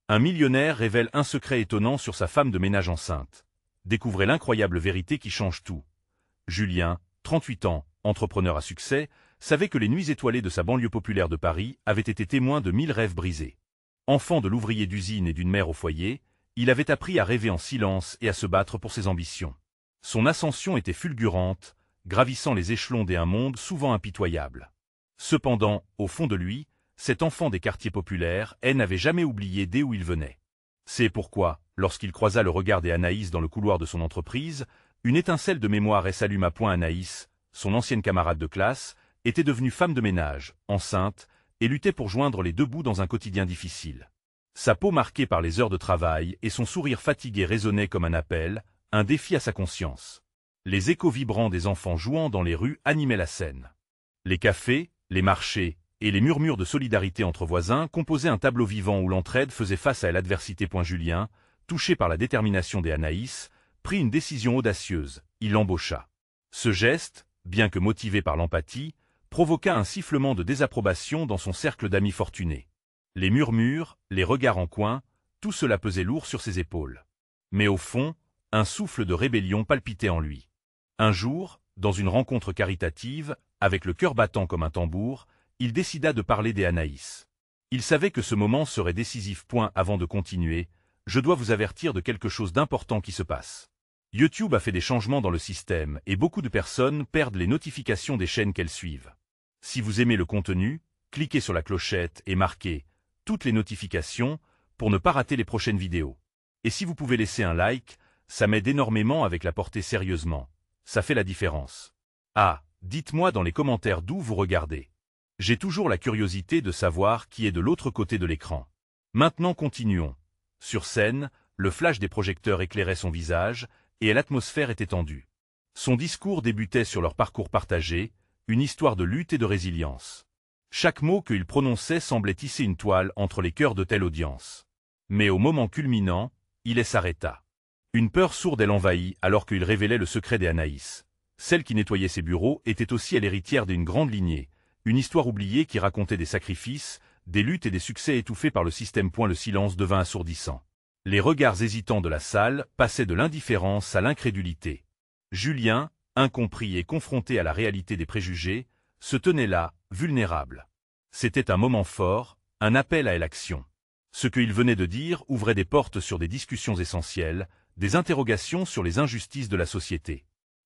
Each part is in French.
Un millionnaire révèle un secret étonnant sur sa femme de ménage enceinte. Découvrez l'incroyable vérité qui change tout. Julien, 38 ans, entrepreneur à succès, savait que les nuits étoilées de sa banlieue populaire de Paris avaient été témoins de 1000 rêves brisés. Enfant de l'ouvrier d'usine et d'une mère au foyer, il avait appris à rêver en silence et à se battre pour ses ambitions. Son ascension était fulgurante, gravissant les échelons d'un monde souvent impitoyable. Cependant, au fond de lui, cet enfant des quartiers populaires, n'avait jamais oublié d'où il venait. C'est pourquoi, lorsqu'il croisa le regard d'Anaïs dans le couloir de son entreprise, une étincelle de mémoire s'alluma. Anaïs, son ancienne camarade de classe, était devenue femme de ménage, enceinte, et luttait pour joindre les deux bouts dans un quotidien difficile. Sa peau marquée par les heures de travail et son sourire fatigué résonnaient comme un appel, un défi à sa conscience. Les échos vibrants des enfants jouant dans les rues animaient la scène. Les cafés, les marchés et les murmures de solidarité entre voisins composaient un tableau vivant où l'entraide faisait face à l'adversité. Julien, touché par la détermination d'Anaïs, prit une décision audacieuse, il l'embaucha. Ce geste, bien que motivé par l'empathie, provoqua un sifflement de désapprobation dans son cercle d'amis fortunés. Les murmures, les regards en coin, tout cela pesait lourd sur ses épaules. Mais au fond, un souffle de rébellion palpitait en lui. Un jour, dans une rencontre caritative, avec le cœur battant comme un tambour, il décida de parler d'Anaïs. Il savait que ce moment serait décisif. Avant de continuer, je dois vous avertir de quelque chose d'important qui se passe. YouTube a fait des changements dans le système et beaucoup de personnes perdent les notifications des chaînes qu'elles suivent. Si vous aimez le contenu, cliquez sur la clochette et marquez « Toutes les notifications » pour ne pas rater les prochaines vidéos. Et si vous pouvez laisser un like, ça m'aide énormément avec la portée sérieusement. Ça fait la différence. Ah, dites-moi dans les commentaires d'où vous regardez. J'ai toujours la curiosité de savoir qui est de l'autre côté de l'écran. Maintenant continuons. Sur scène, le flash des projecteurs éclairait son visage, et l'atmosphère était tendue. Son discours débutait sur leur parcours partagé, une histoire de lutte et de résilience. Chaque mot qu'il prononçait semblait tisser une toile entre les cœurs de telle audience. Mais au moment culminant, il s'arrêta. Une peur sourde l'envahit alors qu'il révélait le secret d'Anaïs. Celle qui nettoyait ses bureaux était aussi l'héritière d'une grande lignée, une histoire oubliée qui racontait des sacrifices, des luttes et des succès étouffés par le système. Le silence devint assourdissant. Les regards hésitants de la salle passaient de l'indifférence à l'incrédulité. Julien, incompris et confronté à la réalité des préjugés, se tenait là, vulnérable. C'était un moment fort, un appel à l'action. Ce qu'il venait de dire ouvrait des portes sur des discussions essentielles, des interrogations sur les injustices de la société.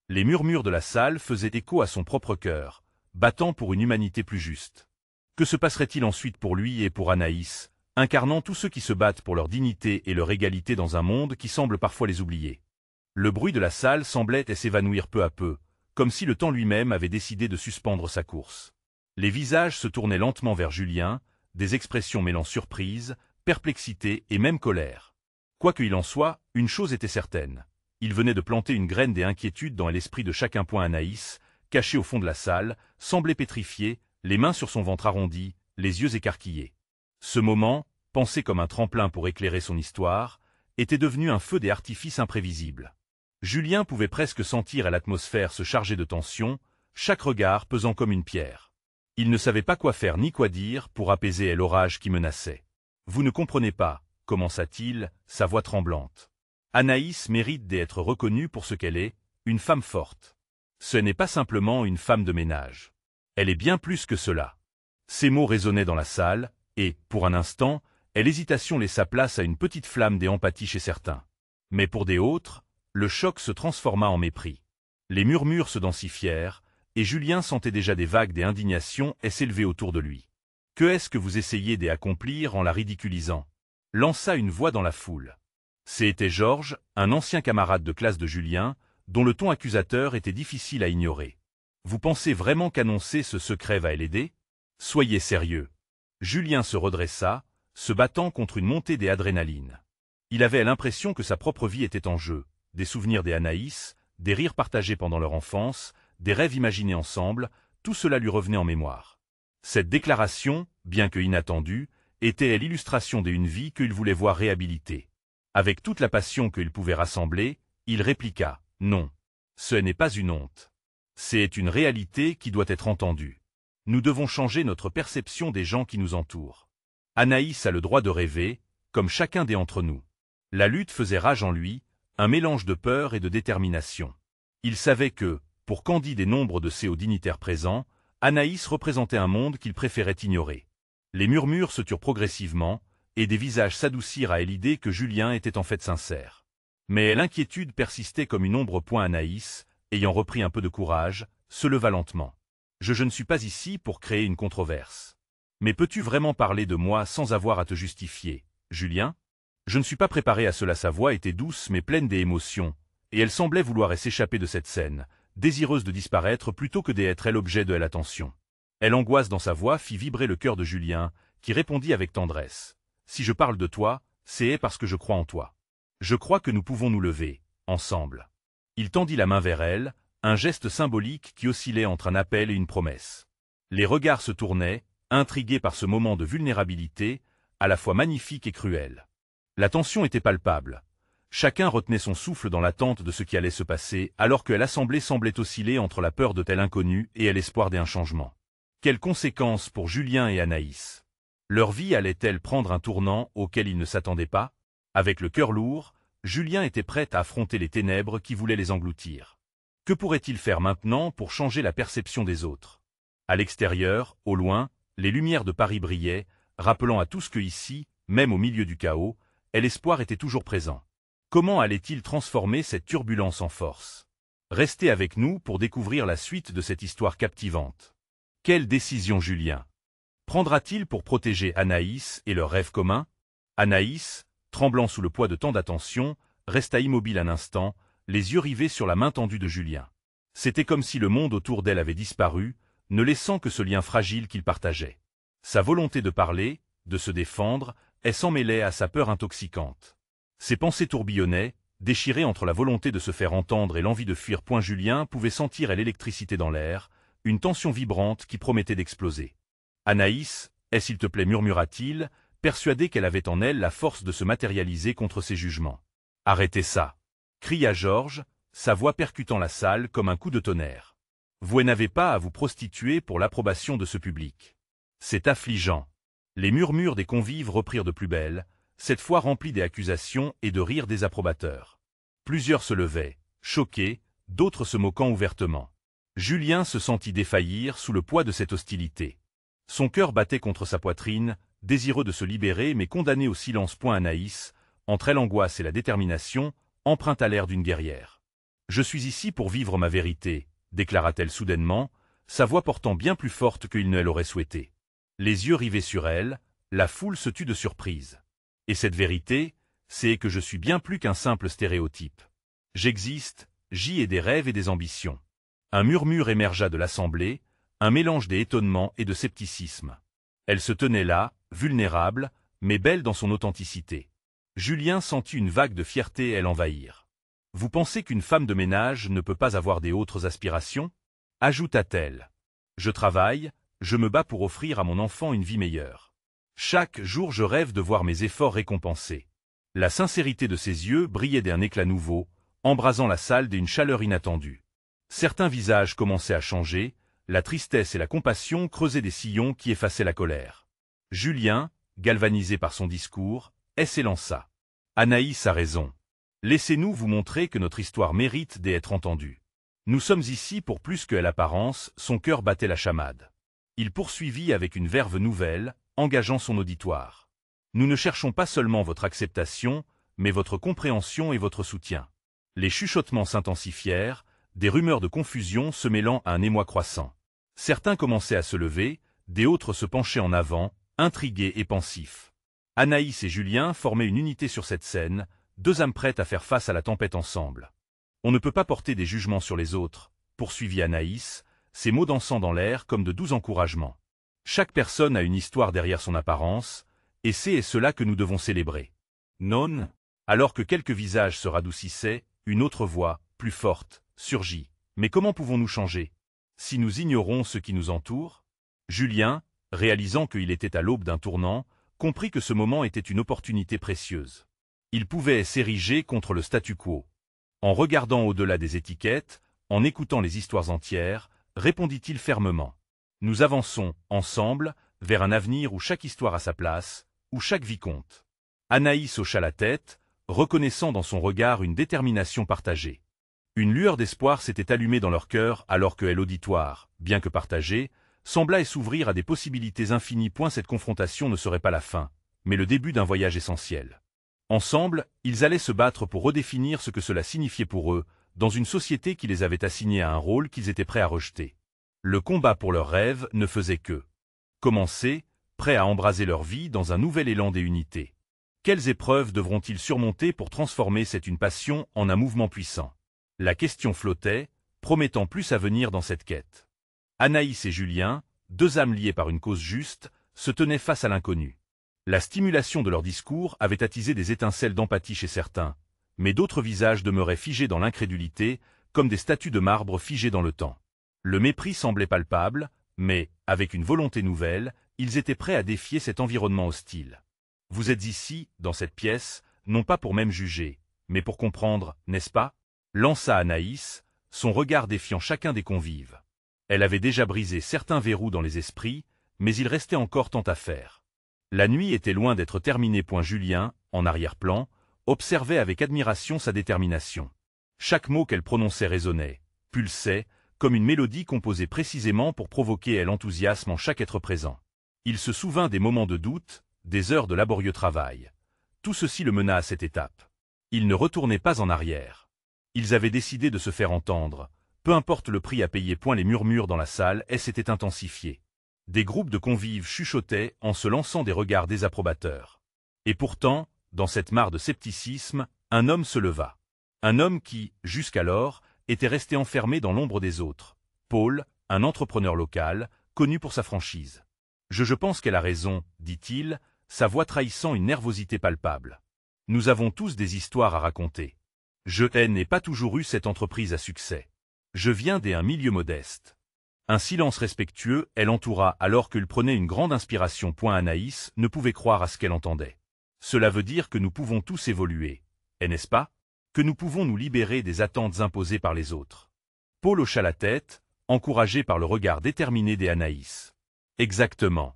Les murmures de la salle faisaient écho à son propre cœur, battant pour une humanité plus juste. Que se passerait-il ensuite pour lui et pour Anaïs, incarnant tous ceux qui se battent pour leur dignité et leur égalité dans un monde qui semble parfois les oublier? Le bruit de la salle semblait s'évanouir peu à peu, comme si le temps lui-même avait décidé de suspendre sa course. Les visages se tournaient lentement vers Julien, des expressions mêlant surprise, perplexité et même colère. Quoi qu'il en soit, une chose était certaine. Il venait de planter une graine d'inquiétude dans l'esprit de chacun. Anaïs, cachée au fond de la salle, semblait pétrifiée, les mains sur son ventre arrondi, les yeux écarquillés. Ce moment, pensé comme un tremplin pour éclairer son histoire, était devenu un feu d'artifice imprévisible. Julien pouvait presque sentir l'atmosphère se charger de tension, chaque regard pesant comme une pierre. Il ne savait pas quoi faire ni quoi dire pour apaiser l'orage qui menaçait. « Vous ne comprenez pas » commença-t-il, sa voix tremblante. Anaïs mérite d'être reconnue pour ce qu'elle est, une femme forte. Ce n'est pas simplement une femme de ménage. Elle est bien plus que cela. Ces mots résonnaient dans la salle, et, pour un instant, l'hésitation laissa place à une petite flamme d'empathie chez certains. Mais pour des autres, le choc se transforma en mépris. Les murmures se densifièrent, et Julien sentait déjà des vagues d'indignation s'élever autour de lui. « Que est-ce que vous essayez d'accomplir en la ridiculisant » lança une voix dans la foule. C'était Georges, un ancien camarade de classe de Julien, dont le ton accusateur était difficile à ignorer. « Vous pensez vraiment qu'annoncer ce secret va l'aider? Soyez sérieux. » Julien se redressa, se battant contre une montée d'adrénaline. Il avait l'impression que sa propre vie était en jeu, des souvenirs d'Anaïs, des rires partagés pendant leur enfance, des rêves imaginés ensemble, tout cela lui revenait en mémoire. Cette déclaration, bien que inattendue, était l'illustration d'une vie qu'il voulait voir réhabilitée. Avec toute la passion qu'il pouvait rassembler, il répliqua « Non, ce n'est pas une honte. C'est une réalité qui doit être entendue. Nous devons changer notre perception des gens qui nous entourent. Anaïs a le droit de rêver, comme chacun des entre nous. La lutte faisait rage en lui, un mélange de peur et de détermination. Il savait que, pour Candide et nombre de ses hauts dignitaires présents, Anaïs représentait un monde qu'il préférait ignorer. Les murmures se turent progressivement, et des visages s'adoucirent à l'idée que Julien était en fait sincère. Mais l'inquiétude persistait comme une ombre. Anaïs, ayant repris un peu de courage, se leva lentement. « Je ne suis pas ici pour créer une controverse. Mais peux-tu vraiment parler de moi sans avoir à te justifier, Julien ? Je ne suis pas préparé à cela. » Sa voix était douce mais pleine d'émotion, et elle semblait vouloir s'échapper de cette scène, désireuse de disparaître plutôt que d'être l'objet de l'attention. L'angoisse dans sa voix fit vibrer le cœur de Julien, qui répondit avec tendresse. « Si je parle de toi, c'est parce que je crois en toi. Je crois que nous pouvons nous lever, ensemble. » Il tendit la main vers elle, un geste symbolique qui oscillait entre un appel et une promesse. Les regards se tournaient, intrigués par ce moment de vulnérabilité, à la fois magnifique et cruel. La tension était palpable. Chacun retenait son souffle dans l'attente de ce qui allait se passer, alors que l'assemblée semblait osciller entre la peur de tel inconnu et l'espoir d'un changement. Quelles conséquences pour Julien et Anaïs? Leur vie allait-elle prendre un tournant auquel ils ne s'attendaient pas? Avec le cœur lourd, Julien était prêt à affronter les ténèbres qui voulaient les engloutir. Que pourrait-il faire maintenant pour changer la perception des autres? À l'extérieur, au loin, les lumières de Paris brillaient, rappelant à tous que ici, même au milieu du chaos, l'espoir était toujours présent. Comment allait-il transformer cette turbulence en force? Restez avec nous pour découvrir la suite de cette histoire captivante. Quelle décision Julien prendra-t-il pour protéger Anaïs et leur rêve commun? Anaïs, tremblant sous le poids de tant d'attention, resta immobile un instant, les yeux rivés sur la main tendue de Julien. C'était comme si le monde autour d'elle avait disparu, ne laissant que ce lien fragile qu'ils partageaient. Sa volonté de parler, de se défendre, s'en mêlait à sa peur intoxicante. Ses pensées tourbillonnaient, déchirées entre la volonté de se faire entendre et l'envie de fuir. Julien pouvait sentir l'électricité dans l'air, une tension vibrante qui promettait d'exploser. « Anaïs, s'il te plaît, murmura-t-il, persuadé qu'elle avait en elle la force de se matérialiser contre ses jugements. « Arrêtez ça !» cria Georges, sa voix percutant la salle comme un coup de tonnerre. « Vous n'avez pas à vous prostituer pour l'approbation de ce public. C'est affligeant. » Les murmures des convives reprirent de plus belle, cette fois remplis d'accusations et de rires désapprobateurs. Plusieurs se levaient, choqués, d'autres se moquant ouvertement. Julien se sentit défaillir sous le poids de cette hostilité. Son cœur battait contre sa poitrine, désireux de se libérer mais condamné au silence. Anaïs, entre elle l'angoisse et la détermination, emprunta l'air d'une guerrière. « Je suis ici pour vivre ma vérité », déclara-t-elle soudainement, sa voix portant bien plus forte qu'il ne l'aurait souhaité. Les yeux rivés sur elle, la foule se tut de surprise. « Et cette vérité, c'est que je suis bien plus qu'un simple stéréotype. J'existe, j'y ai des rêves et des ambitions. » Un murmure émergea de l'assemblée, un mélange d'étonnement et de scepticisme. Elle se tenait là, vulnérable, mais belle dans son authenticité. Julien sentit une vague de fierté l'envahir. « Vous pensez qu'une femme de ménage ne peut pas avoir des autres aspirations ?» ajouta-t-elle. « Je travaille, je me bats pour offrir à mon enfant une vie meilleure. Chaque jour je rêve de voir mes efforts récompensés. » La sincérité de ses yeux brillait d'un éclat nouveau, embrasant la salle d'une chaleur inattendue. Certains visages commençaient à changer, la tristesse et la compassion creusaient des sillons qui effaçaient la colère. Julien, galvanisé par son discours, s'élança. « Anaïs a raison. Laissez-nous vous montrer que notre histoire mérite d'être entendue. Nous sommes ici pour plus que l'apparence. » Son cœur battait la chamade. Il poursuivit avec une verve nouvelle, engageant son auditoire. « Nous ne cherchons pas seulement votre acceptation, mais votre compréhension et votre soutien. » Les chuchotements s'intensifièrent, des rumeurs de confusion se mêlant à un émoi croissant. Certains commençaient à se lever, des autres se penchaient en avant, intrigués et pensifs. Anaïs et Julien formaient une unité sur cette scène, deux âmes prêtes à faire face à la tempête ensemble. « On ne peut pas porter des jugements sur les autres, » poursuivit Anaïs, ses mots dansant dans l'air comme de doux encouragements. « Chaque personne a une histoire derrière son apparence, et c'est cela que nous devons célébrer. » Non. Alors que quelques visages se radoucissaient, une autre voix, plus forte, surgit. « Mais comment pouvons-nous changer si nous ignorons ce qui nous entoure ?» Julien, réalisant qu'il était à l'aube d'un tournant, comprit que ce moment était une opportunité précieuse. Il pouvait s'ériger contre le statu quo. En regardant au-delà des étiquettes, en écoutant les histoires entières, répondit-il fermement. « Nous avançons, ensemble, vers un avenir où chaque histoire a sa place, où chaque vie compte. » Anaïs hocha la tête, reconnaissant dans son regard une détermination partagée. Une lueur d'espoir s'était allumée dans leur cœur alors que l'auditoire, bien que partagé, sembla s'ouvrir à des possibilités infinies. Cette confrontation ne serait pas la fin, mais le début d'un voyage essentiel. Ensemble, ils allaient se battre pour redéfinir ce que cela signifiait pour eux, dans une société qui les avait assignés à un rôle qu'ils étaient prêts à rejeter. Le combat pour leurs rêves ne faisait que commencer, prêts à embraser leur vie dans un nouvel élan des unités. Quelles épreuves devront-ils surmonter pour transformer une passion en un mouvement puissant? La question flottait, promettant plus à venir dans cette quête. Anaïs et Julien, deux âmes liées par une cause juste, se tenaient face à l'inconnu. La stimulation de leur discours avait attisé des étincelles d'empathie chez certains, mais d'autres visages demeuraient figés dans l'incrédulité, comme des statues de marbre figées dans le temps. Le mépris semblait palpable, mais, avec une volonté nouvelle, ils étaient prêts à défier cet environnement hostile. Vous êtes ici, dans cette pièce, non pas pour même juger, mais pour comprendre, n'est-ce pas? Lança Anaïs, son regard défiant chacun des convives. Elle avait déjà brisé certains verrous dans les esprits, mais il restait encore tant à faire. La nuit était loin d'être terminée. Julien, en arrière-plan, observait avec admiration sa détermination. Chaque mot qu'elle prononçait résonnait, pulsait, comme une mélodie composée précisément pour provoquer l'enthousiasme en chaque être présent. Il se souvint des moments de doute, des heures de laborieux travail. Tout ceci le mena à cette étape. Il ne retournait pas en arrière. Ils avaient décidé de se faire entendre, peu importe le prix à payer. Les murmures dans la salle s'étaient intensifiés. Des groupes de convives chuchotaient en se lançant des regards désapprobateurs. Et pourtant, dans cette mare de scepticisme, un homme se leva. Un homme qui, jusqu'alors, était resté enfermé dans l'ombre des autres. Paul, un entrepreneur local, connu pour sa franchise. Je pense qu'elle a raison, dit-il, sa voix trahissant une nervosité palpable. Nous avons tous des histoires à raconter. Je n'ai pas toujours eu cette entreprise à succès. Je viens d'un milieu modeste. Un silence respectueux l'entoura alors qu'il prenait une grande inspiration. Anaïs ne pouvait croire à ce qu'elle entendait. Cela veut dire que nous pouvons tous évoluer, et n'est-ce pas? Que nous pouvons nous libérer des attentes imposées par les autres. Paul hocha la tête, encouragé par le regard déterminé d'Anaïs. Exactement.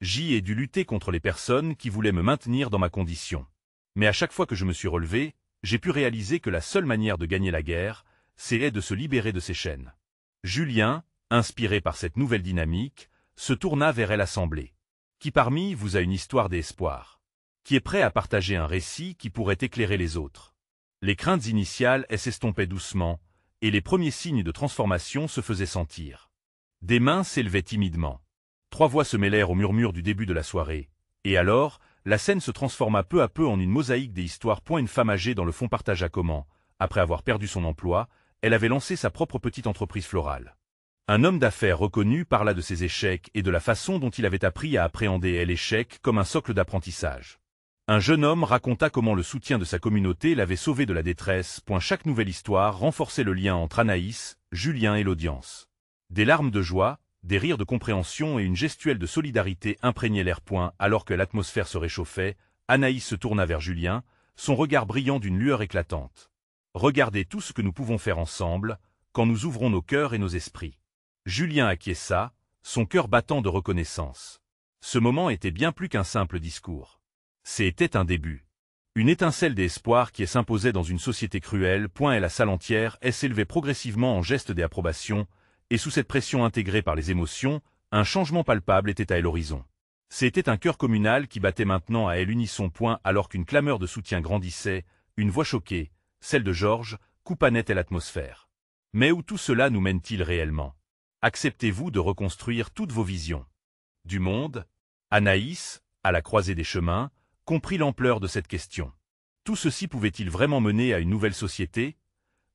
J'ai dû lutter contre les personnes qui voulaient me maintenir dans ma condition. Mais à chaque fois que je me suis relevé, j'ai pu réaliser que la seule manière de gagner la guerre, c'est de se libérer de ces chaînes. Julien, inspiré par cette nouvelle dynamique, se tourna vers l'assemblée. Qui parmi vous a une histoire d'espoir? Qui est prêt à partager un récit qui pourrait éclairer les autres? Les craintes initiales s'estompaient doucement, et les premiers signes de transformation se faisaient sentir. Des mains s'élevaient timidement. 3 voix se mêlèrent au murmure du début de la soirée, et alors, la scène se transforma peu à peu en une mosaïque des histoires. Une femme âgée dans le fond partagea comment, après avoir perdu son emploi, elle avait lancé sa propre petite entreprise florale. Un homme d'affaires reconnu parla de ses échecs et de la façon dont il avait appris à appréhender l'échec comme un socle d'apprentissage. Un jeune homme raconta comment le soutien de sa communauté l'avait sauvé de la détresse. Chaque nouvelle histoire renforçait le lien entre Anaïs, Julien et l'audience. Des larmes de joie, des rires de compréhension et une gestuelle de solidarité imprégnaient l'air. Alors que l'atmosphère se réchauffait, Anaïs se tourna vers Julien, son regard brillant d'une lueur éclatante. Regardez tout ce que nous pouvons faire ensemble, quand nous ouvrons nos cœurs et nos esprits. Julien acquiesça, son cœur battant de reconnaissance. Ce moment était bien plus qu'un simple discours. C'était un début. Une étincelle d'espoir qui s'imposait dans une société cruelle. Et la salle entière s'élevait progressivement en geste d'approbation, et sous cette pression intégrée par les émotions, un changement palpable était à l'horizon. C'était un cœur communal qui battait maintenant à l'unisson. Alors qu'une clameur de soutien grandissait, une voix choquée, celle de Georges, coupa net l'atmosphère. Mais où tout cela nous mène-t-il réellement? Acceptez-vous de reconstruire toutes vos visions du monde? Anaïs, à la croisée des chemins, comprit l'ampleur de cette question. Tout ceci pouvait-il vraiment mener à une nouvelle société?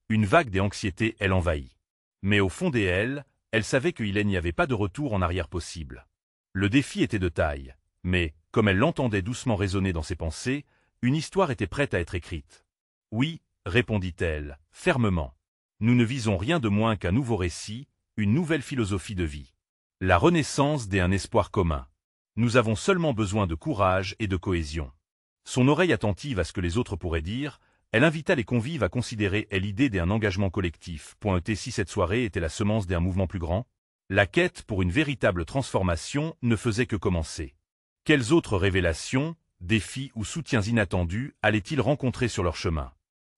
Une vague d'anxiété l'envahit. Mais au fond d'elle, elle savait qu'il n'y avait pas de retour en arrière possible. Le défi était de taille, mais, comme elle l'entendait doucement résonner dans ses pensées, une histoire était prête à être écrite. Oui, répondit-elle, fermement. Nous ne visons rien de moins qu'un nouveau récit, une nouvelle philosophie de vie. La renaissance d'un espoir commun. Nous avons seulement besoin de courage et de cohésion. Son oreille attentive à ce que les autres pourraient dire, elle invita les convives à considérer l'idée d'un engagement collectif. Si cette soirée était la semence d'un mouvement plus grand, la quête pour une véritable transformation ne faisait que commencer. Quelles autres révélations, défis ou soutiens inattendus allaient-ils rencontrer sur leur chemin?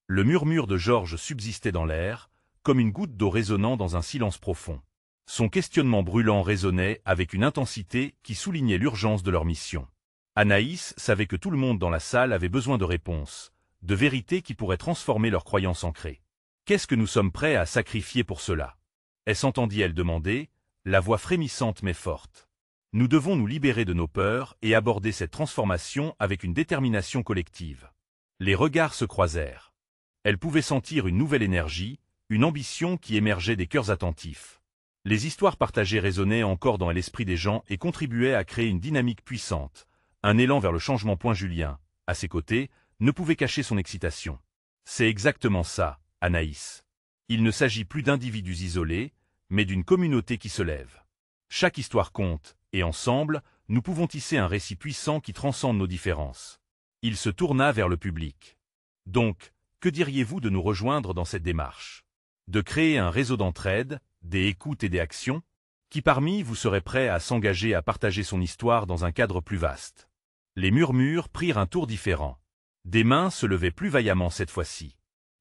Le murmure de Georges subsistait dans l'air, comme une goutte d'eau résonnant dans un silence profond. Son questionnement brûlant résonnait avec une intensité qui soulignait l'urgence de leur mission. Anaïs savait que tout le monde dans la salle avait besoin de réponses, de vérités qui pourraient transformer leurs croyances ancrées. Qu'est-ce que nous sommes prêts à sacrifier pour cela? Elle s'entendit-elle demander, la voix frémissante mais forte. Nous devons nous libérer de nos peurs et aborder cette transformation avec une détermination collective. Les regards se croisèrent. Elle pouvait sentir une nouvelle énergie, une ambition qui émergeait des cœurs attentifs. Les histoires partagées résonnaient encore dans l'esprit des gens et contribuaient à créer une dynamique puissante, un élan vers le changement. Julien, à ses côtés, ne pouvait cacher son excitation. C'est exactement ça, Anaïs. Il ne s'agit plus d'individus isolés, mais d'une communauté qui se lève. Chaque histoire compte, et ensemble, nous pouvons tisser un récit puissant qui transcende nos différences. Il se tourna vers le public. Donc, que diriez-vous de nous rejoindre dans cette démarche? De créer un réseau d'entraide, des écoutes et des actions? Qui parmi vous serait prêt à s'engager à partager son histoire dans un cadre plus vaste? Les murmures prirent un tour différent. Des mains se levaient plus vaillamment cette fois-ci.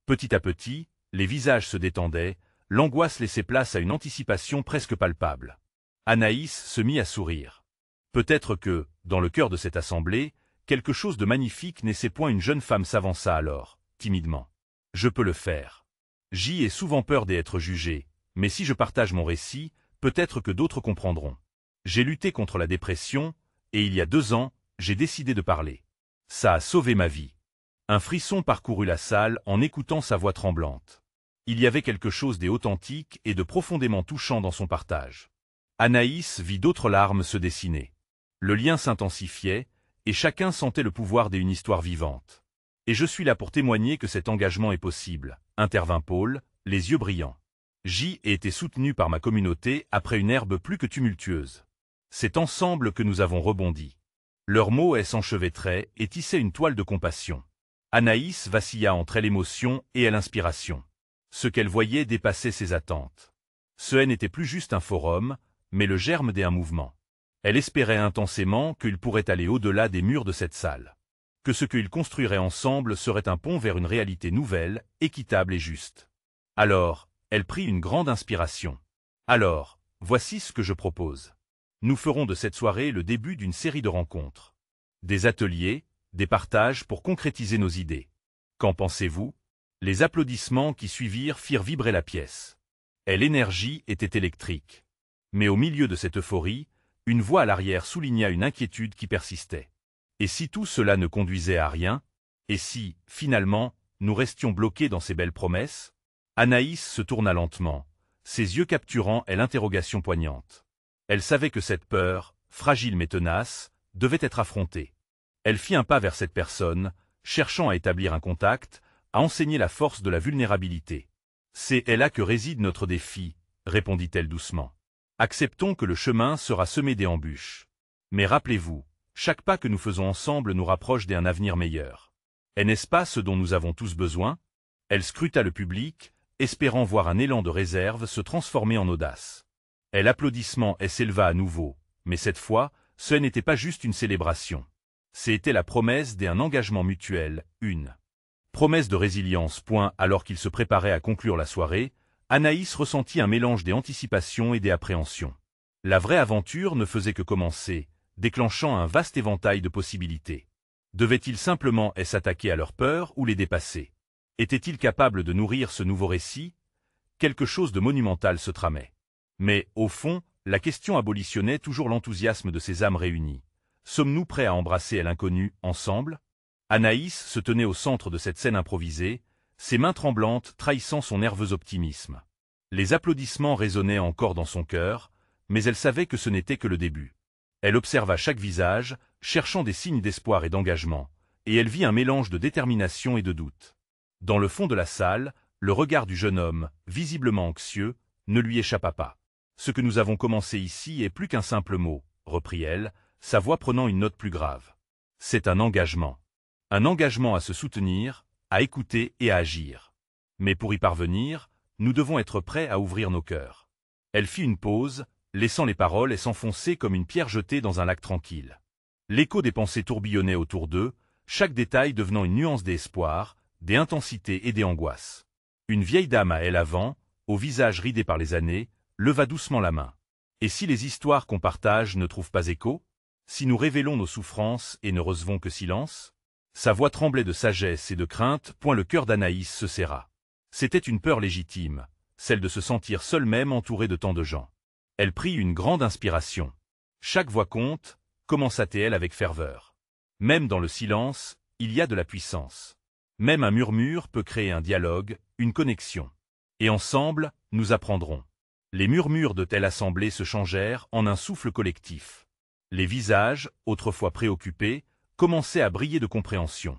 Petit à petit, les visages se détendaient, l'angoisse laissait place à une anticipation presque palpable. Anaïs se mit à sourire. Peut-être que, dans le cœur de cette assemblée, quelque chose de magnifique naissait point. Une jeune femme s'avança alors, timidement. Je peux le faire. J'y ai souvent peur d'être jugée, mais si je partage mon récit, peut-être que d'autres comprendront. J'ai lutté contre la dépression, et il y a 2 ans, j'ai décidé de parler. Ça a sauvé ma vie. Un frisson parcourut la salle en écoutant sa voix tremblante. Il y avait quelque chose d'authentique et de profondément touchant dans son partage. Anaïs vit d'autres larmes se dessiner. Le lien s'intensifiait, et chacun sentait le pouvoir d'une histoire vivante. Et je suis là pour témoigner que cet engagement est possible, intervint Paul, les yeux brillants. J'y ai été soutenu par ma communauté après une herbe plus que tumultueuse. C'est ensemble que nous avons rebondi. Leurs mots s'enchevêtraient et tissaient une toile de compassion. Anaïs vacilla entre l'émotion et l'inspiration. Ce qu'elle voyait dépassait ses attentes. Ce n'était plus juste un forum, mais le germe d'un mouvement. Elle espérait intensément qu'il pourrait aller au-delà des murs de cette salle. Que ce qu'ils construiraient ensemble serait un pont vers une réalité nouvelle, équitable et juste. Alors, elle prit une grande inspiration. Alors, voici ce que je propose. Nous ferons de cette soirée le début d'une série de rencontres. Des ateliers, des partages pour concrétiser nos idées. Qu'en pensez-vous? Les applaudissements qui suivirent firent vibrer la pièce. Et l'énergie était électrique. Mais au milieu de cette euphorie, une voix à l'arrière souligna une inquiétude qui persistait. Et si tout cela ne conduisait à rien? Et si, finalement, nous restions bloqués dans ces belles promesses? Anaïs se tourna lentement, ses yeux capturant l'interrogation poignante. Elle savait que cette peur, fragile mais tenace, devait être affrontée. Elle fit un pas vers cette personne, cherchant à établir un contact, à enseigner la force de la vulnérabilité. C'est là que réside notre défi, répondit-elle doucement. Acceptons que le chemin sera semé d'embûches. Mais rappelez-vous, chaque pas que nous faisons ensemble nous rapproche d'un avenir meilleur. Et n'est-ce pas ce dont nous avons tous besoin? Elle scruta le public, espérant voir un élan de réserve se transformer en audace. Et l'applaudissement s'éleva à nouveau, mais cette fois, ce n'était pas juste une célébration. C'était la promesse d'un engagement mutuel, une promesse de résilience. Alors qu'il se préparait à conclure la soirée, Anaïs ressentit un mélange d'anticipation et d'appréhension. La vraie aventure ne faisait que commencer, déclenchant un vaste éventail de possibilités. Devait-il simplement s'attaquer à leurs peurs ou les dépasser? Était-il capable de nourrir ce nouveau récit? Quelque chose de monumental se tramait. Mais, au fond, la question abolitionnait toujours l'enthousiasme de ces âmes réunies. Sommes-nous prêts à embrasser l'inconnu, ensemble? Anaïs se tenait au centre de cette scène improvisée, ses mains tremblantes trahissant son nerveux optimisme. Les applaudissements résonnaient encore dans son cœur, mais elle savait que ce n'était que le début. Elle observa chaque visage, cherchant des signes d'espoir et d'engagement, et elle vit un mélange de détermination et de doute. Dans le fond de la salle, le regard du jeune homme, visiblement anxieux, ne lui échappa pas. Ce que nous avons commencé ici est plus qu'un simple mot, reprit-elle, sa voix prenant une note plus grave. C'est un engagement. Un engagement à se soutenir, à écouter et à agir. Mais pour y parvenir, nous devons être prêts à ouvrir nos cœurs. Elle fit une pause, laissant les paroles s'enfoncer comme une pierre jetée dans un lac tranquille. L'écho des pensées tourbillonnait autour d'eux, chaque détail devenant une nuance d'espoir, des intensités et des angoisses. Une vieille dame à elle avant, au visage ridé par les années, leva doucement la main. Et si les histoires qu'on partage ne trouvent pas écho? Si nous révélons nos souffrances et ne recevons que silence? Sa voix tremblait de sagesse et de crainte, point le cœur d'Anaïs se serra. C'était une peur légitime, celle de se sentir seule même entourée de tant de gens. Elle prit une grande inspiration. Chaque voix compte, commença-t-elle avec ferveur. Même dans le silence, il y a de la puissance. Même un murmure peut créer un dialogue, une connexion. Et ensemble, nous apprendrons. Les murmures de telle assemblée se changèrent en un souffle collectif. Les visages, autrefois préoccupés, commençaient à briller de compréhension.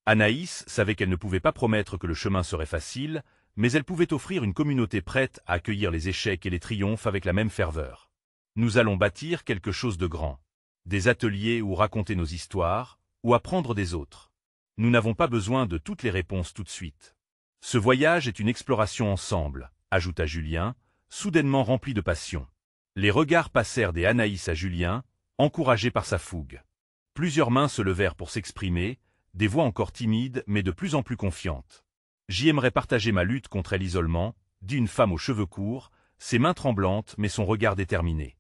Anaïs savait qu'elle ne pouvait pas promettre que le chemin serait facile, mais elle pouvait offrir une communauté prête à accueillir les échecs et les triomphes avec la même ferveur. Nous allons bâtir quelque chose de grand. Des ateliers où raconter nos histoires, ou apprendre des autres. Nous n'avons pas besoin de toutes les réponses tout de suite. Ce voyage est une exploration ensemble, ajouta Julien, soudainement rempli de passion. Les regards passèrent des Anaïs à Julien, encouragés par sa fougue. Plusieurs mains se levèrent pour s'exprimer, des voix encore timides mais de plus en plus confiantes. J'aimerais partager ma lutte contre l'isolement, dit une femme aux cheveux courts, ses mains tremblantes mais son regard déterminé.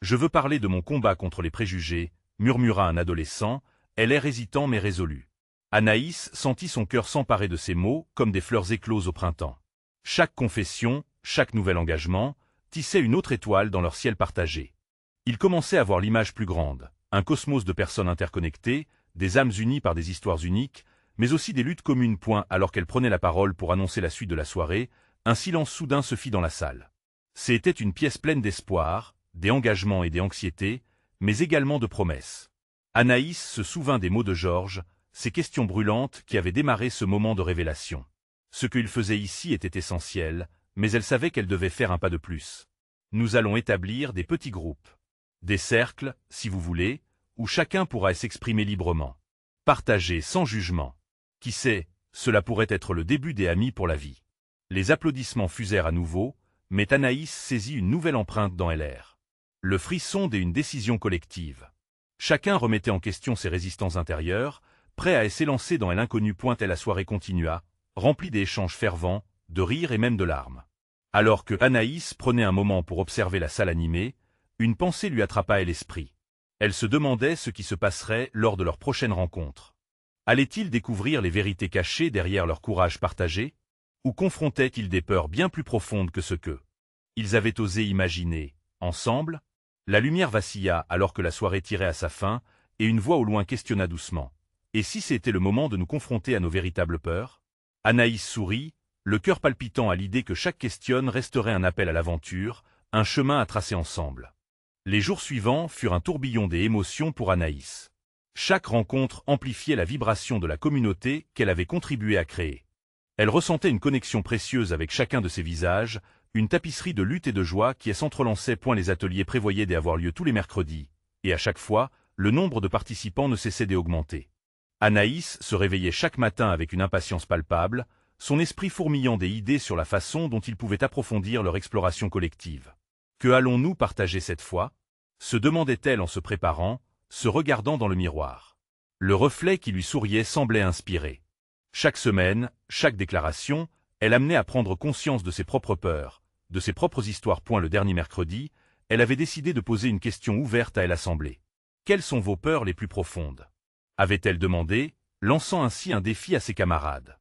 Je veux parler de mon combat contre les préjugés, murmura un adolescent, elle est hésitant mais résolue. Anaïs sentit son cœur s'emparer de ces mots comme des fleurs écloses au printemps. Chaque confession, chaque nouvel engagement, tissait une autre étoile dans leur ciel partagé. Ils commençaient à voir l'image plus grande, un cosmos de personnes interconnectées, des âmes unies par des histoires uniques, mais aussi des luttes communes. Alors qu'elle prenait la parole pour annoncer la suite de la soirée, un silence soudain se fit dans la salle. C'était une pièce pleine d'espoir, des engagements et des anxiétés, mais également de promesses. Anaïs se souvint des mots de Georges, ces questions brûlantes qui avaient démarré ce moment de révélation. Ce qu'il faisait ici était essentiel, mais elle savait qu'elle devait faire un pas de plus. Nous allons établir des petits groupes. Des cercles, si vous voulez, où chacun pourra s'exprimer librement. Partager sans jugement. Qui sait, cela pourrait être le début des amis pour la vie. Les applaudissements fusèrent à nouveau, mais Anaïs saisit une nouvelle empreinte dans LR. Le frisson d'une décision collective. Chacun remettait en question ses résistances intérieures, prêt à s'élancer dans l'inconnu. Et la soirée continua, remplie d'échanges fervents, de rires et même de larmes. Alors que Anaïs prenait un moment pour observer la salle animée, une pensée lui attrapa à l'esprit. Elle se demandait ce qui se passerait lors de leur prochaine rencontre. Allaient-ils découvrir les vérités cachées derrière leur courage partagé? Ou confrontaient-ils des peurs bien plus profondes que ce que ils avaient osé imaginer, ensemble? La lumière vacilla alors que la soirée tirait à sa fin, et une voix au loin questionna doucement. Et si c'était le moment de nous confronter à nos véritables peurs? Anaïs sourit, le cœur palpitant à l'idée que chaque question resterait un appel à l'aventure, un chemin à tracer ensemble. Les jours suivants furent un tourbillon des émotions pour Anaïs. Chaque rencontre amplifiait la vibration de la communauté qu'elle avait contribué à créer. Elle ressentait une connexion précieuse avec chacun de ses visages, une tapisserie de lutte et de joie qui s'entrelançait. Les ateliers prévoyaient d'avoir lieu tous les mercredis, et à chaque fois, le nombre de participants ne cessait d'augmenter. Anaïs se réveillait chaque matin avec une impatience palpable, son esprit fourmillant des idées sur la façon dont ils pouvaient approfondir leur exploration collective. Que allons-nous partager cette fois? Se demandait-elle en se préparant, se regardant dans le miroir. Le reflet qui lui souriait semblait inspiré. Chaque semaine, chaque déclaration, elle amenait à prendre conscience de ses propres peurs, de ses propres histoires. Le dernier mercredi, elle avait décidé de poser une question ouverte à l'assemblée. Quelles sont vos peurs les plus profondes? Avait-elle demandé, lançant ainsi un défi à ses camarades.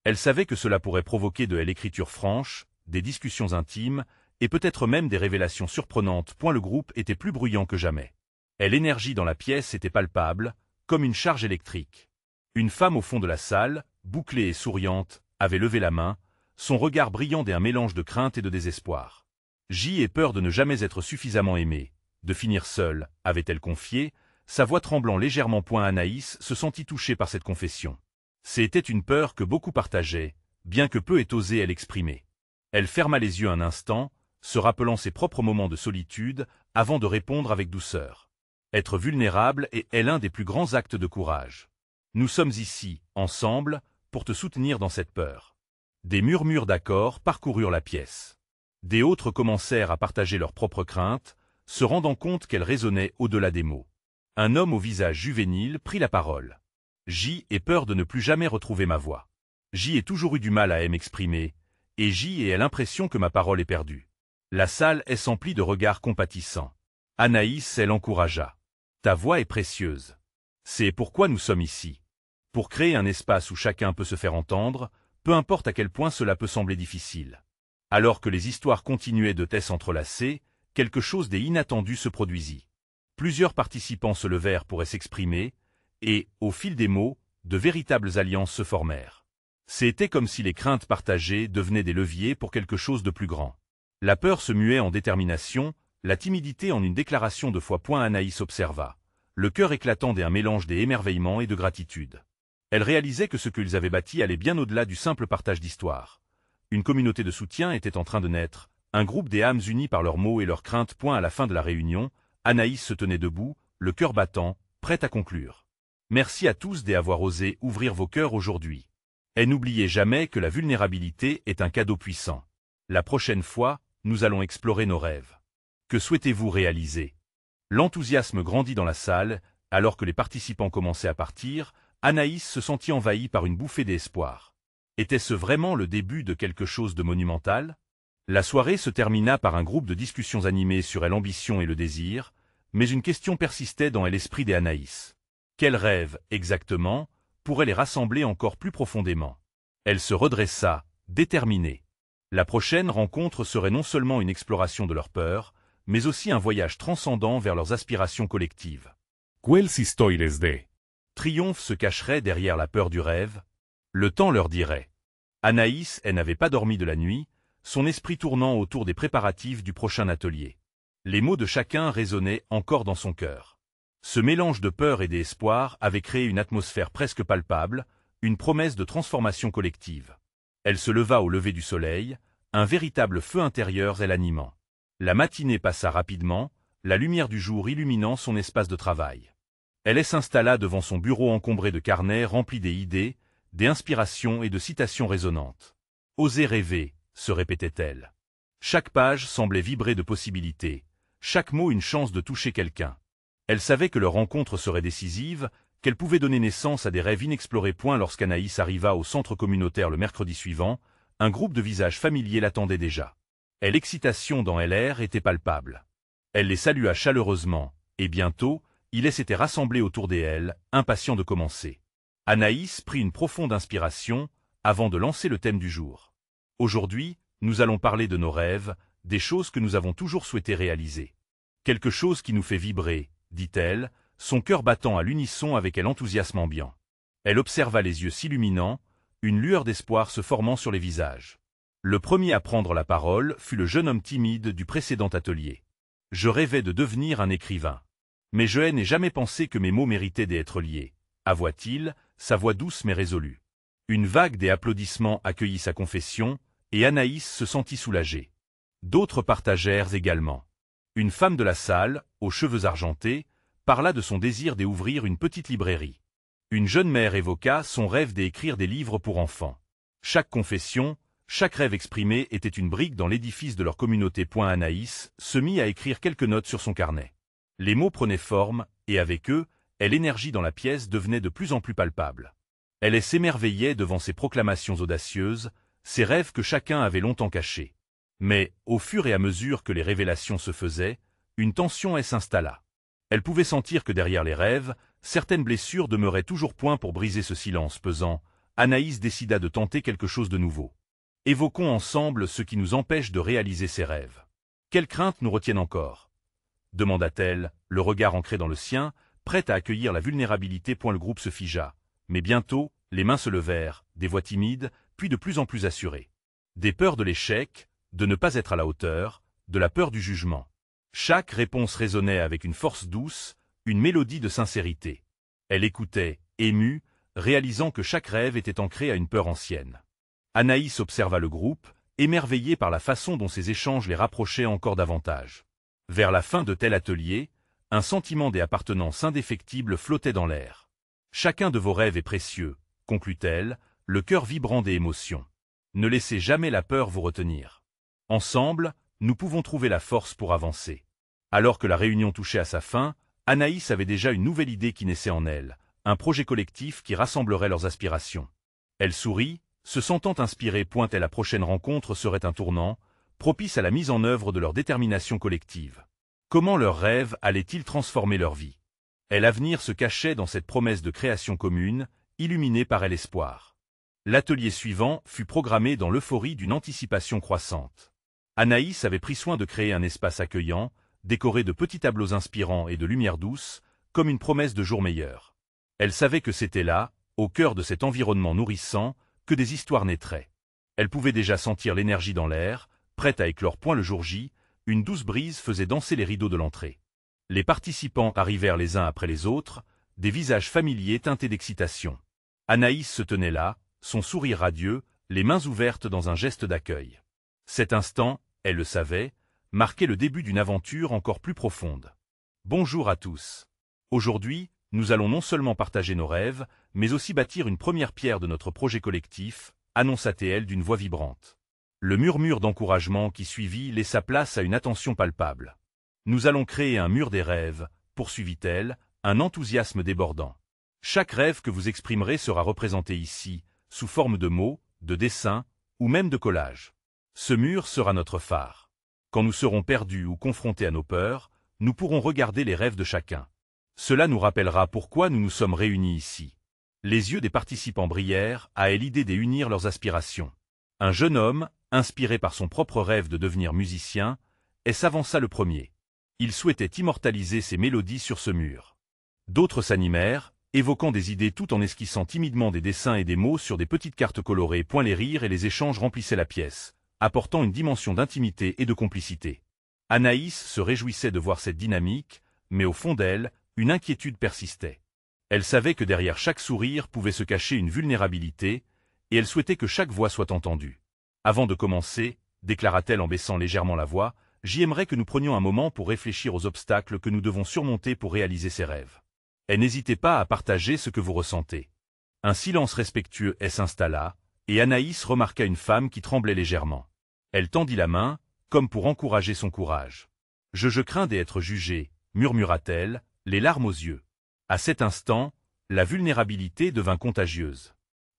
Elle savait que cela pourrait provoquer de l'écriture franche, des discussions intimes, et peut-être même des révélations surprenantes. Le groupe était plus bruyant que jamais. L'énergie dans la pièce était palpable, comme une charge électrique. Une femme au fond de la salle, bouclée et souriante, avait levé la main, son regard brillant d'un mélange de crainte et de désespoir. J'ai peur de ne jamais être suffisamment aimée, de finir seule, avait-elle confié, sa voix tremblant légèrement. Anaïs se sentit touchée par cette confession. C'était une peur que beaucoup partageaient, bien que peu aient osé l'exprimer. Elle ferma les yeux un instant, se rappelant ses propres moments de solitude, avant de répondre avec douceur. Être vulnérable est l'un des plus grands actes de courage. Nous sommes ici, ensemble, pour te soutenir dans cette peur. Des murmures d'accord parcoururent la pièce. Des autres commencèrent à partager leurs propres craintes, se rendant compte qu'elles résonnaient au-delà des mots. Un homme au visage juvénile prit la parole. J ai peur de ne plus jamais retrouver ma voix. J ai toujours eu du mal à m'exprimer, et J ai l'impression que ma parole est perdue. La salle est emplie de regards compatissants. Anaïs, elle encouragea. Ta voix est précieuse. C'est pourquoi nous sommes ici. Pour créer un espace où chacun peut se faire entendre, peu importe à quel point cela peut sembler difficile. Alors que les histoires continuaient de s'entrelacer, quelque chose d'inattendu se produisit. Plusieurs participants se levèrent pour s'exprimer, et, au fil des mots, de véritables alliances se formèrent. C'était comme si les craintes partagées devenaient des leviers pour quelque chose de plus grand. La peur se muait en détermination, la timidité en une déclaration de foi. Anaïs observa, le cœur éclatant d'un mélange d'émerveillement et de gratitude. Elle réalisait que ce qu'ils avaient bâti allait bien au-delà du simple partage d'histoires. Une communauté de soutien était en train de naître, un groupe des âmes unies par leurs mots et leurs craintes. À la fin de la réunion, Anaïs se tenait debout, le cœur battant, prête à conclure. Merci à tous d'avoir osé ouvrir vos cœurs aujourd'hui. Et n'oubliez jamais que la vulnérabilité est un cadeau puissant. La prochaine fois, nous allons explorer nos rêves. Que souhaitez-vous réaliser? L'enthousiasme grandit dans la salle, alors que les participants commençaient à partir, Anaïs se sentit envahie par une bouffée d'espoir. Était-ce vraiment le début de quelque chose de monumental? La soirée se termina par un groupe de discussions animées sur l'ambition et le désir, mais une question persistait dans l'esprit d'Anaïs. Quel rêve, exactement, pourrait les rassembler encore plus profondément? Elle se redressa, déterminée. La prochaine rencontre serait non seulement une exploration de leurs peurs, mais aussi un voyage transcendant vers leurs aspirations collectives. Quelles histoires de Triomphe se cacherait derrière la peur du rêve? Le temps leur dirait. Anaïs, elle n'avait pas dormi de la nuit, son esprit tournant autour des préparatifs du prochain atelier. Les mots de chacun résonnaient encore dans son cœur. Ce mélange de peur et d'espoir avait créé une atmosphère presque palpable, une promesse de transformation collective. Elle se leva au lever du soleil, un véritable feu intérieur l'animant. La matinée passa rapidement, la lumière du jour illuminant son espace de travail. Elle s'installa devant son bureau encombré de carnets remplis d'idées, d'inspirations et de citations résonnantes. « Oser rêver », se répétait-elle. Chaque page semblait vibrer de possibilités, chaque mot une chance de toucher quelqu'un. Elle savait que leur rencontre serait décisive, qu'elle pouvait donner naissance à des rêves inexplorés. Lorsqu'Anaïs arriva au centre communautaire le mercredi suivant, un groupe de visages familiers l'attendait déjà. Et l'excitation dans l'air était palpable. Elle les salua chaleureusement, et bientôt, ils s'étaient rassemblés autour d'elle, impatients de commencer. Anaïs prit une profonde inspiration, avant de lancer le thème du jour. Aujourd'hui, nous allons parler de nos rêves, des choses que nous avons toujours souhaité réaliser. Quelque chose qui nous fait vibrer, dit-elle, son cœur battant à l'unisson avec l'enthousiasme ambiant. Elle observa les yeux s'illuminant, une lueur d'espoir se formant sur les visages. Le premier à prendre la parole fut le jeune homme timide du précédent atelier. Je rêvais de devenir un écrivain. Mais je n'ai jamais pensé que mes mots méritaient d'être liés, avoua-t-il, sa voix douce mais résolue. Une vague d'applaudissements accueillit sa confession, et Anaïs se sentit soulagée. D'autres partagèrent également. Une femme de la salle, aux cheveux argentés, parla de son désir d'ouvrir une petite librairie. Une jeune mère évoqua son rêve d'écrire des livres pour enfants. Chaque confession, chaque rêve exprimé était une brique dans l'édifice de leur communauté. Anaïs se mit à écrire quelques notes sur son carnet. Les mots prenaient forme, et avec eux, l'énergie dans la pièce devenait de plus en plus palpable. Elle s'émerveillait devant ces proclamations audacieuses, ces rêves que chacun avait longtemps cachés. Mais, au fur et à mesure que les révélations se faisaient, une tension s'installa. Elle pouvait sentir que derrière les rêves, certaines blessures demeuraient toujours. Pour briser ce silence pesant, Anaïs décida de tenter quelque chose de nouveau. Évoquons ensemble ce qui nous empêche de réaliser ces rêves. Quelles craintes nous retiennent encore? Demanda-t-elle, le regard ancré dans le sien, prête à accueillir la vulnérabilité. Le groupe se figea, mais bientôt, les mains se levèrent, des voix timides, puis de plus en plus assurées. Des peurs de l'échec, de ne pas être à la hauteur, de la peur du jugement. Chaque réponse résonnait avec une force douce, une mélodie de sincérité. Elle écoutait, émue, réalisant que chaque rêve était ancré à une peur ancienne. Anaïs observa le groupe, émerveillée par la façon dont ces échanges les rapprochaient encore davantage. Vers la fin de tel atelier, un sentiment d'appartenance indéfectible flottait dans l'air. Chacun de vos rêves est précieux, conclut-elle, le cœur vibrant d'émotions. Ne laissez jamais la peur vous retenir. Ensemble, nous pouvons trouver la force pour avancer. Alors que la réunion touchait à sa fin, Anaïs avait déjà une nouvelle idée qui naissait en elle, un projet collectif qui rassemblerait leurs aspirations. Elle sourit, se sentant inspirée. La prochaine rencontre serait un tournant, propice à la mise en œuvre de leur détermination collective. Comment leurs rêves allaient-ils transformer leur vie? L'avenir se cachait dans cette promesse de création commune, illuminée par l'espoir. L'atelier suivant fut programmé dans l'euphorie d'une anticipation croissante. Anaïs avait pris soin de créer un espace accueillant, décoré de petits tableaux inspirants et de lumière douce, comme une promesse de jours meilleurs. Elle savait que c'était là, au cœur de cet environnement nourrissant, que des histoires naîtraient. Elle pouvait déjà sentir l'énergie dans l'air, prête à éclore. Le jour J, une douce brise faisait danser les rideaux de l'entrée. Les participants arrivèrent les uns après les autres, des visages familiers teintés d'excitation. Anaïs se tenait là, son sourire radieux, les mains ouvertes dans un geste d'accueil. Cet instant, elle le savait, marquait le début d'une aventure encore plus profonde. Bonjour à tous. Aujourd'hui, nous allons non seulement partager nos rêves, mais aussi bâtir une première pierre de notre projet collectif, annonça-t-elle d'une voix vibrante. Le murmure d'encouragement qui suivit laissa place à une attention palpable. Nous allons créer un mur des rêves, poursuivit-elle, un enthousiasme débordant. Chaque rêve que vous exprimerez sera représenté ici, sous forme de mots, de dessins, ou même de collages. Ce mur sera notre phare. Quand nous serons perdus ou confrontés à nos peurs, nous pourrons regarder les rêves de chacun. Cela nous rappellera pourquoi nous nous sommes réunis ici. Les yeux des participants brillèrent à l'idée d'unir leurs aspirations. Un jeune homme, inspiré par son propre rêve de devenir musicien, s'avança le premier. Il souhaitait immortaliser ses mélodies sur ce mur. D'autres s'animèrent, évoquant des idées tout en esquissant timidement des dessins et des mots sur des petites cartes colorées. Les rires et les échanges remplissaient la pièce, apportant une dimension d'intimité et de complicité. Anaïs se réjouissait de voir cette dynamique, mais au fond d'elle, une inquiétude persistait. Elle savait que derrière chaque sourire pouvait se cacher une vulnérabilité, et elle souhaitait que chaque voix soit entendue. Avant de commencer, déclara-t-elle en baissant légèrement la voix, j'aimerais que nous prenions un moment pour réfléchir aux obstacles que nous devons surmonter pour réaliser ces rêves. Et n'hésitez pas à partager ce que vous ressentez. Un silence respectueux s'installa, et Anaïs remarqua une femme qui tremblait légèrement. Elle tendit la main, comme pour encourager son courage. Je crains d'être jugée, murmura-t-elle, les larmes aux yeux. À cet instant, la vulnérabilité devint contagieuse.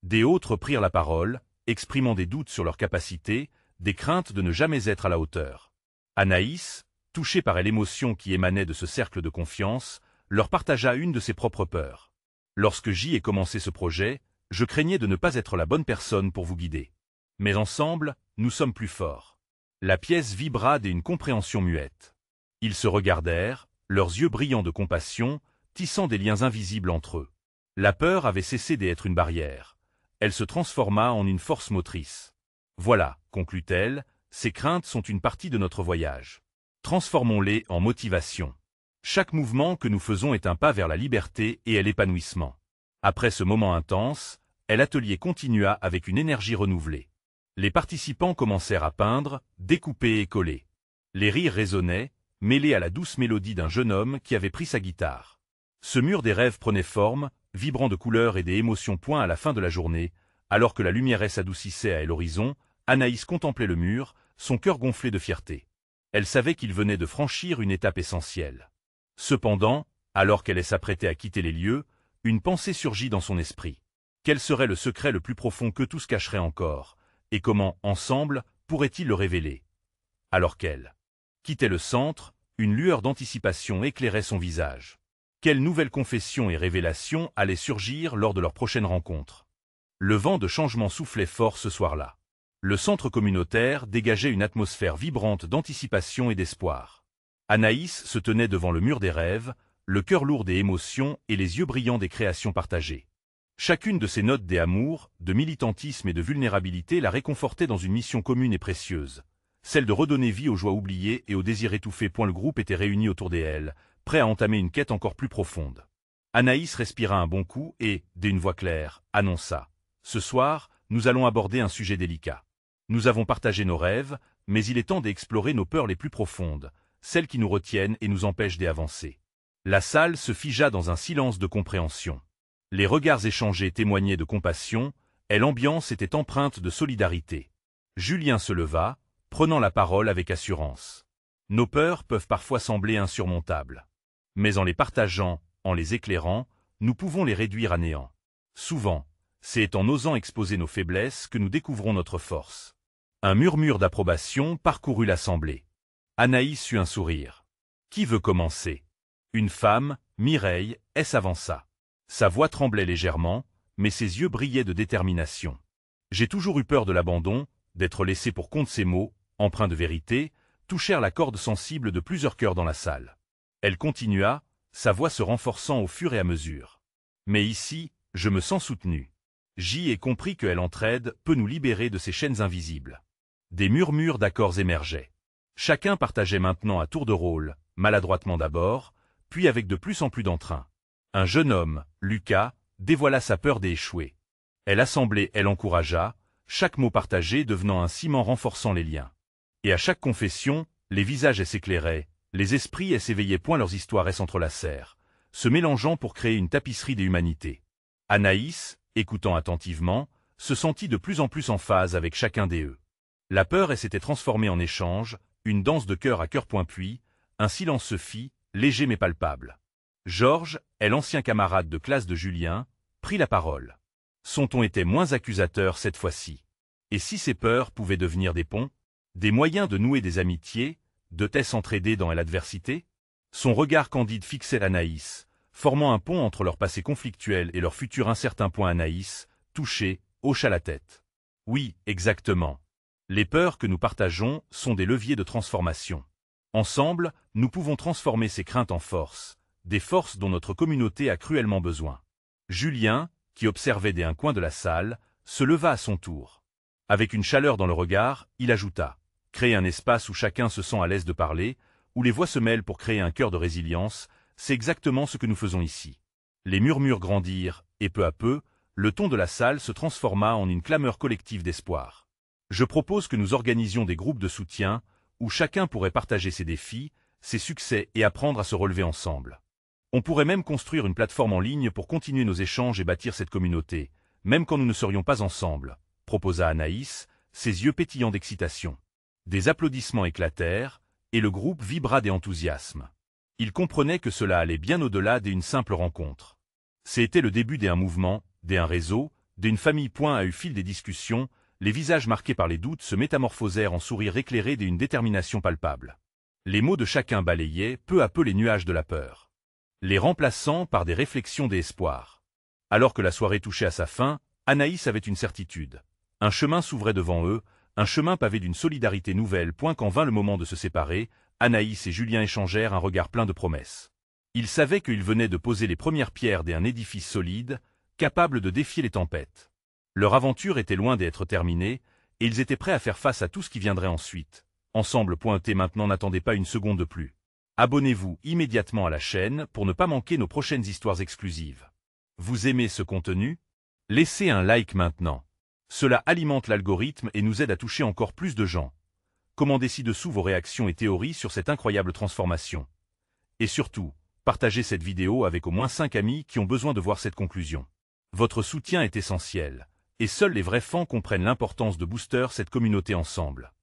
Des autres prirent la parole, exprimant des doutes sur leur capacité, des craintes de ne jamais être à la hauteur. Anaïs, touchée par l'émotion qui émanait de ce cercle de confiance, leur partagea une de ses propres peurs. Lorsque j'y ai commencé ce projet, je craignais de ne pas être la bonne personne pour vous guider. Mais ensemble, nous sommes plus forts. La pièce vibra d'une compréhension muette. Ils se regardèrent, leurs yeux brillants de compassion, tissant des liens invisibles entre eux. La peur avait cessé d'être une barrière. Elle se transforma en une force motrice. Voilà, conclut-elle, ces craintes sont une partie de notre voyage. Transformons-les en motivation. Chaque mouvement que nous faisons est un pas vers la liberté et l'épanouissement. Après ce moment intense, l'atelier continua avec une énergie renouvelée. Les participants commencèrent à peindre, découper et coller. Les rires résonnaient, mêlés à la douce mélodie d'un jeune homme qui avait pris sa guitare. Ce mur des rêves prenait forme, vibrant de couleurs et des émotions. À la fin de la journée, alors que la lumière s'adoucissait à l'horizon, Anaïs contemplait le mur, son cœur gonflé de fierté. Elle savait qu'il venait de franchir une étape essentielle. Cependant, alors qu'elle s'apprêtait à quitter les lieux, une pensée surgit dans son esprit. Quel serait le secret le plus profond que tous cacheraient encore, et comment, ensemble, pourraient-ils le révéler? Alors qu'elle quittait le centre, une lueur d'anticipation éclairait son visage. Quelle nouvelle confession et révélation allaient surgir lors de leur prochaine rencontre? Le vent de changement soufflait fort ce soir-là. Le centre communautaire dégageait une atmosphère vibrante d'anticipation et d'espoir. Anaïs se tenait devant le mur des rêves, le cœur lourd des émotions et les yeux brillants des créations partagées. Chacune de ces notes d'amour, de militantisme et de vulnérabilité la réconfortait dans une mission commune et précieuse, celle de redonner vie aux joies oubliées et aux désirs étouffés. Le groupe était réuni autour d'elle, prêt à entamer une quête encore plus profonde. Anaïs respira un bon coup et, d'une voix claire, annonça « Ce soir, nous allons aborder un sujet délicat. Nous avons partagé nos rêves, mais il est temps d'explorer nos peurs les plus profondes, celles qui nous retiennent et nous empêchent d'avancer. » La salle se figea dans un silence de compréhension. Les regards échangés témoignaient de compassion, et l'ambiance était empreinte de solidarité. Julien se leva, prenant la parole avec assurance. « Nos peurs peuvent parfois sembler insurmontables. Mais en les partageant, en les éclairant, nous pouvons les réduire à néant. Souvent, c'est en osant exposer nos faiblesses que nous découvrons notre force. Un murmure d'approbation parcourut l'assemblée. Anaïs eut un sourire. Qui veut commencer? Une femme, Mireille, s'avança. Sa voix tremblait légèrement, mais ses yeux brillaient de détermination. J'ai toujours eu peur de l'abandon, d'être laissé pour compte. Ces mots, empreints de vérité, touchèrent la corde sensible de plusieurs cœurs dans la salle. Elle continua, sa voix se renforçant au fur et à mesure. Mais ici, je me sens soutenu. J'y ai compris que l'entraide peut nous libérer de ces chaînes invisibles. Des murmures d'accords émergeaient. Chacun partageait maintenant à tour de rôle, maladroitement d'abord, puis avec de plus en plus d'entrain. Un jeune homme, Lucas, dévoila sa peur d'échouer. Elle assemblait, elle encouragea, chaque mot partagé devenant un ciment renforçant les liens. Et à chaque confession, les visages s'éclairaient, les esprits s'éveillaient point, leurs histoires s'entrelacèrent, se mélangeant pour créer une tapisserie des humanités. Anaïs, écoutant attentivement, se sentit de plus en plus en phase avec chacun d'eux. La peur s'était transformée en échange, une danse de cœur à cœur. Puis, un silence se fit, léger mais palpable. Georges, l'ancien camarade de classe de Julien, prit la parole. Son ton était moins accusateur cette fois-ci. Et si ces peurs pouvaient devenir des ponts, des moyens de nouer des amitiés, de s'entraider dans l'adversité? Son regard candide fixait Anaïs, formant un pont entre leur passé conflictuel et leur futur incertain. Anaïs, touchée, hocha la tête. Oui, exactement. Les peurs que nous partageons sont des leviers de transformation. Ensemble, nous pouvons transformer ces craintes en forces, des forces dont notre communauté a cruellement besoin. Julien, qui observait dès un coin de la salle, se leva à son tour. Avec une chaleur dans le regard, il ajouta « Créer un espace où chacun se sent à l'aise de parler, où les voix se mêlent pour créer un cœur de résilience, c'est exactement ce que nous faisons ici. » Les murmures grandirent, et peu à peu, le ton de la salle se transforma en une clameur collective d'espoir. Je propose que nous organisions des groupes de soutien, où chacun pourrait partager ses défis, ses succès et apprendre à se relever ensemble. On pourrait même construire une plateforme en ligne pour continuer nos échanges et bâtir cette communauté, même quand nous ne serions pas ensemble, proposa Anaïs, ses yeux pétillants d'excitation. Des applaudissements éclatèrent, et le groupe vibra d'enthousiasme. Il comprenait que cela allait bien au-delà d'une simple rencontre. C'était le début d'un mouvement, d'un réseau, d'une famille. À eu fil des discussions, les visages marqués par les doutes se métamorphosèrent en sourires éclairés d'une détermination palpable. Les mots de chacun balayaient peu à peu les nuages de la peur, les remplaçant par des réflexions d'espoir. Alors que la soirée touchait à sa fin, Anaïs avait une certitude. Un chemin s'ouvrait devant eux, un chemin pavé d'une solidarité nouvelle. Quand vint le moment de se séparer, Anaïs et Julien échangèrent un regard plein de promesses. Ils savaient qu'ils venaient de poser les premières pierres d'un édifice solide, capable de défier les tempêtes. Leur aventure était loin d'être terminée, et ils étaient prêts à faire face à tout ce qui viendrait ensuite. Ensemble. Maintenant, n'attendez pas une seconde de plus. Abonnez-vous immédiatement à la chaîne pour ne pas manquer nos prochaines histoires exclusives. Vous aimez ce contenu? Laissez un like maintenant. Cela alimente l'algorithme et nous aide à toucher encore plus de gens. Commandez ci-dessous vos réactions et théories sur cette incroyable transformation. Et surtout, partagez cette vidéo avec au moins 5 amis qui ont besoin de voir cette conclusion. Votre soutien est essentiel, et seuls les vrais fans comprennent l'importance de booster cette communauté ensemble.